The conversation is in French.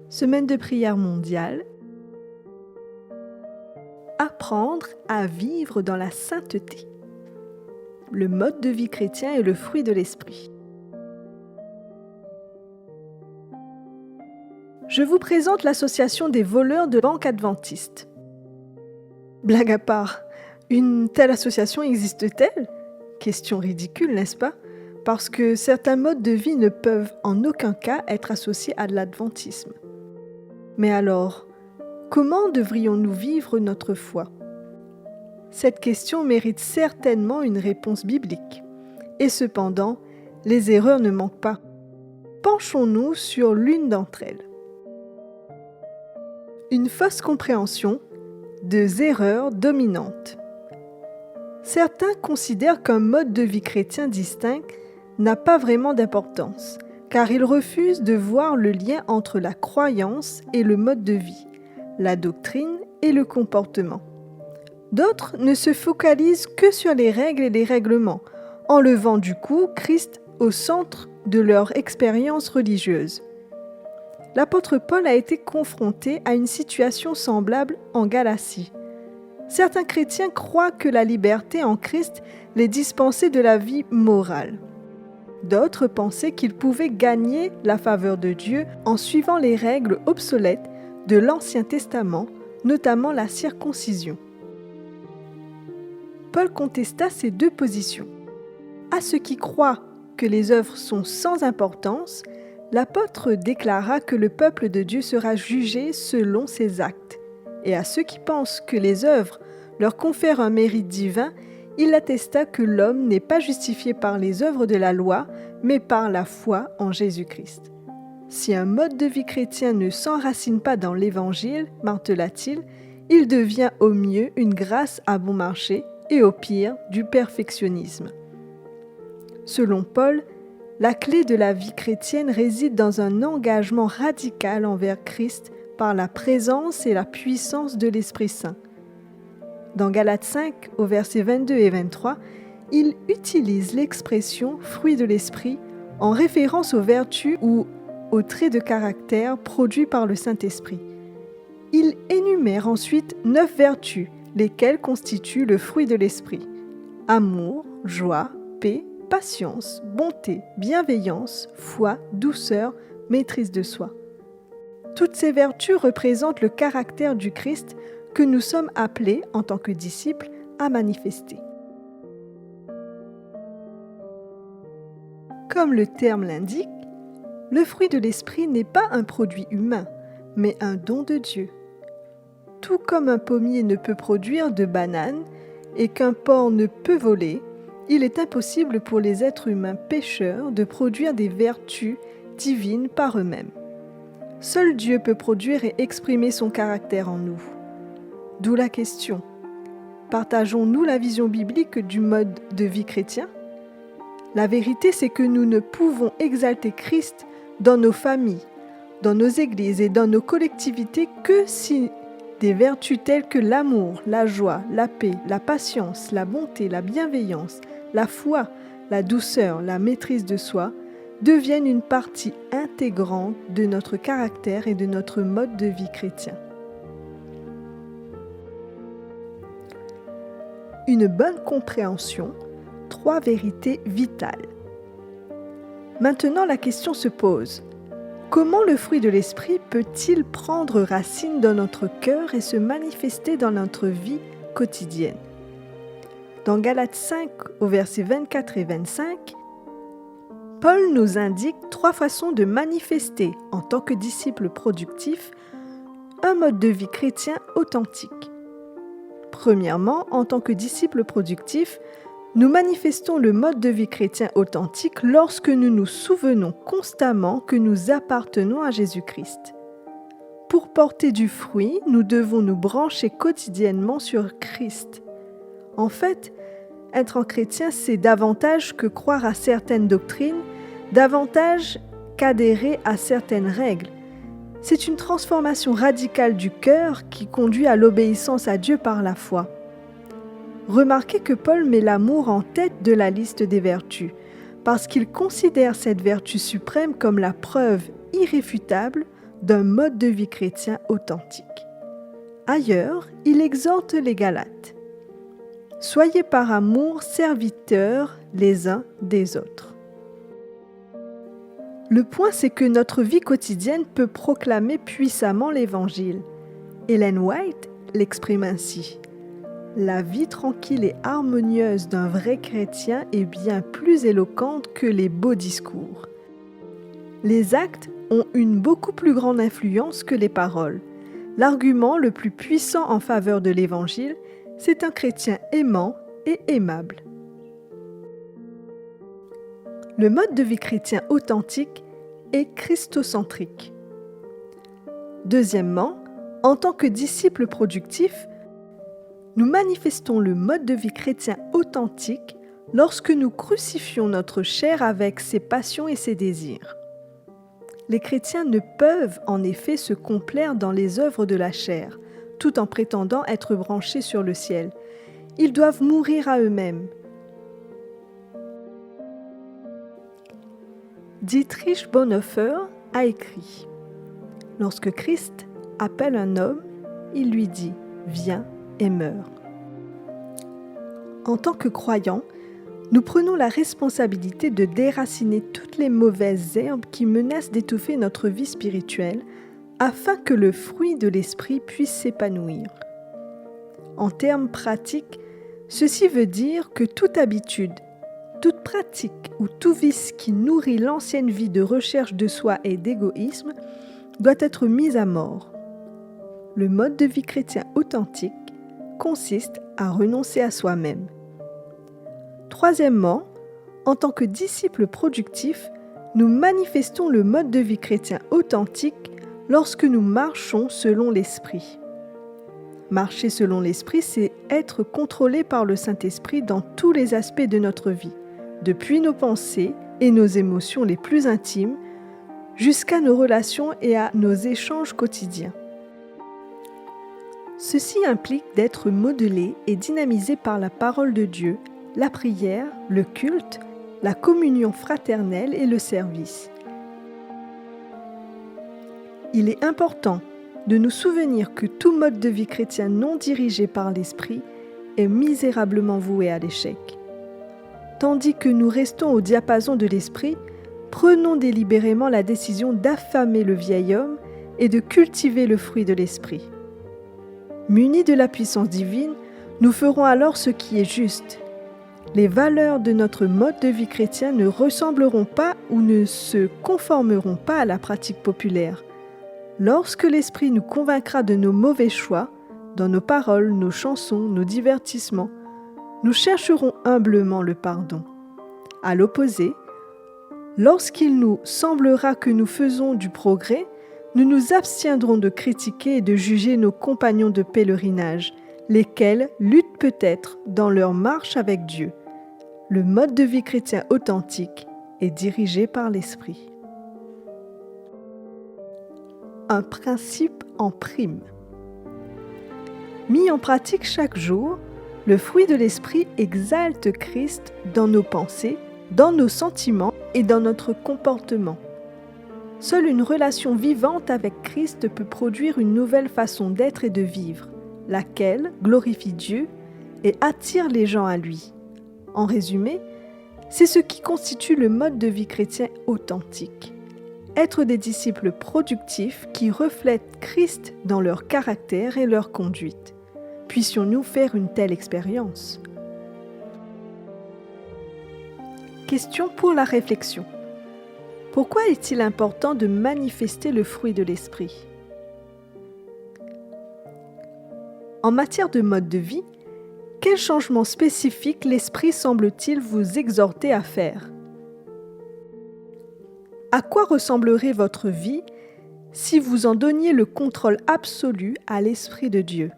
Semaine de prière mondiale. Apprendre à vivre dans la sainteté. Le mode de vie chrétien est le fruit de l'esprit. Je vous présente l'association des voleurs de banque adventiste. Blague à part, une telle association existe-t-elle ? Question ridicule, n'est-ce pas ? Parce que certains modes de vie ne peuvent en aucun cas être associés à l'adventisme. Mais alors, comment devrions-nous vivre notre foi ? Cette question mérite certainement une réponse biblique. Et cependant, les erreurs ne manquent pas. Penchons-nous sur l'une d'entre elles. Une fausse compréhension, deux erreurs dominantes. Certains considèrent qu'un mode de vie chrétien distinct n'a pas vraiment d'importance, car ils refusent de voir le lien entre la croyance et le mode de vie, la doctrine et le comportement. D'autres ne se focalisent que sur les règles et les règlements, enlevant du coup Christ au centre de leur expérience religieuse. L'apôtre Paul a été confronté à une situation semblable en Galatie. Certains chrétiens croient que la liberté en Christ les dispensait de la vie morale. D'autres pensaient qu'ils pouvaient gagner la faveur de Dieu en suivant les règles obsolètes de l'Ancien Testament, notamment la circoncision. Paul contesta ces deux positions. À ceux qui croient que les œuvres sont sans importance, l'apôtre déclara que le peuple de Dieu sera jugé selon ses actes. Et à ceux qui pensent que les œuvres leur confèrent un mérite divin, il attesta que l'homme n'est pas justifié par les œuvres de la loi, mais par la foi en Jésus-Christ. Si un mode de vie chrétien ne s'enracine pas dans l'Évangile, martela-t-il, il devient au mieux une grâce à bon marché et au pire du perfectionnisme. Selon Paul, la clé de la vie chrétienne réside dans un engagement radical envers Christ par la présence et la puissance de l'Esprit Saint. Dans Galates 5, au versets 22 et 23, il utilise l'expression « fruit de l'esprit » en référence aux vertus ou aux traits de caractère produits par le Saint-Esprit. Il énumère ensuite 9 vertus, lesquelles constituent le fruit de l'esprit. Amour, joie, paix, patience, bonté, bienveillance, foi, douceur, maîtrise de soi. Toutes ces vertus représentent le caractère du Christ que nous sommes appelés, en tant que disciples, à manifester. Comme le terme l'indique, le fruit de l'esprit n'est pas un produit humain, mais un don de Dieu. Tout comme un pommier ne peut produire de bananes et qu'un porc ne peut voler, il est impossible pour les êtres humains pécheurs de produire des vertus divines par eux-mêmes. Seul Dieu peut produire et exprimer son caractère en nous. D'où la question, partageons-nous la vision biblique du mode de vie chrétien ? La vérité, c'est que nous ne pouvons exalter Christ dans nos familles, dans nos églises et dans nos collectivités que si des vertus telles que l'amour, la joie, la paix, la patience, la bonté, la bienveillance, la foi, la douceur, la maîtrise de soi deviennent une partie intégrante de notre caractère et de notre mode de vie chrétien. Une bonne compréhension, 3 vérités vitales. Maintenant, la question se pose. Comment le fruit de l'esprit peut-il prendre racine dans notre cœur et se manifester dans notre vie quotidienne ? Dans Galates 5, au versets 24 et 25, Paul nous indique 3 façons de manifester, en tant que disciple productif, un mode de vie chrétien authentique. Premièrement, en tant que disciple productif, nous manifestons le mode de vie chrétien authentique lorsque nous nous souvenons constamment que nous appartenons à Jésus-Christ. Pour porter du fruit, nous devons nous brancher quotidiennement sur Christ. En fait, être un chrétien, c'est davantage que croire à certaines doctrines, davantage qu'adhérer à certaines règles. C'est une transformation radicale du cœur qui conduit à l'obéissance à Dieu par la foi. Remarquez que Paul met l'amour en tête de la liste des vertus, parce qu'il considère cette vertu suprême comme la preuve irréfutable d'un mode de vie chrétien authentique. Ailleurs, il exhorte les Galates. Soyez par amour serviteurs les uns des autres. Le point, c'est que notre vie quotidienne peut proclamer puissamment l'Évangile. Ellen White l'exprime ainsi. La vie tranquille et harmonieuse d'un vrai chrétien est bien plus éloquente que les beaux discours. Les actes ont une beaucoup plus grande influence que les paroles. L'argument le plus puissant en faveur de l'Évangile, c'est un chrétien aimant et aimable. Le mode de vie chrétien authentique est christocentrique. Deuxièmement, en tant que disciples productifs, nous manifestons le mode de vie chrétien authentique lorsque nous crucifions notre chair avec ses passions et ses désirs. Les chrétiens ne peuvent en effet se complaire dans les œuvres de la chair, tout en prétendant être branchés sur le ciel. Ils doivent mourir à eux-mêmes. Dietrich Bonhoeffer a écrit « Lorsque Christ appelle un homme, il lui dit « Viens et meurs ». En tant que croyants, nous prenons la responsabilité de déraciner toutes les mauvaises herbes qui menacent d'étouffer notre vie spirituelle afin que le fruit de l'esprit puisse s'épanouir. En termes pratiques, ceci veut dire que toute habitude, toute pratique ou tout vice qui nourrit l'ancienne vie de recherche de soi et d'égoïsme doit être mis à mort. Le mode de vie chrétien authentique consiste à renoncer à soi-même. Troisièmement, en tant que disciples productifs, nous manifestons le mode de vie chrétien authentique lorsque nous marchons selon l'Esprit. Marcher selon l'Esprit, c'est être contrôlé par le Saint-Esprit dans tous les aspects de notre vie, depuis nos pensées et nos émotions les plus intimes, jusqu'à nos relations et à nos échanges quotidiens. Ceci implique d'être modelé et dynamisé par la parole de Dieu, la prière, le culte, la communion fraternelle et le service. Il est important de nous souvenir que tout mode de vie chrétien non dirigé par l'Esprit est misérablement voué à l'échec. Tandis que nous restons au diapason de l'Esprit, prenons délibérément la décision d'affamer le vieil homme et de cultiver le fruit de l'Esprit. Munis de la puissance divine, nous ferons alors ce qui est juste. Les valeurs de notre mode de vie chrétien ne ressembleront pas ou ne se conformeront pas à la pratique populaire. Lorsque l'Esprit nous convaincra de nos mauvais choix, dans nos paroles, nos chansons, nos divertissements, nous chercherons humblement le pardon. À l'opposé, lorsqu'il nous semblera que nous faisons du progrès, nous nous abstiendrons de critiquer et de juger nos compagnons de pèlerinage, lesquels luttent peut-être dans leur marche avec Dieu. Le mode de vie chrétien authentique est dirigé par l'Esprit. Un principe en prime. Mis en pratique chaque jour, le fruit de l'Esprit exalte Christ dans nos pensées, dans nos sentiments et dans notre comportement. Seule une relation vivante avec Christ peut produire une nouvelle façon d'être et de vivre, laquelle glorifie Dieu et attire les gens à lui. En résumé, c'est ce qui constitue le mode de vie chrétien authentique. Être des disciples productifs qui reflètent Christ dans leur caractère et leur conduite. Puissions-nous faire une telle expérience? Question pour la réflexion. Pourquoi est-il important de manifester le fruit de l'Esprit? En matière de mode de vie, quel changement spécifique l'Esprit semble-t-il vous exhorter à faire? À quoi ressemblerait votre vie si vous en donniez le contrôle absolu à l'Esprit de Dieu?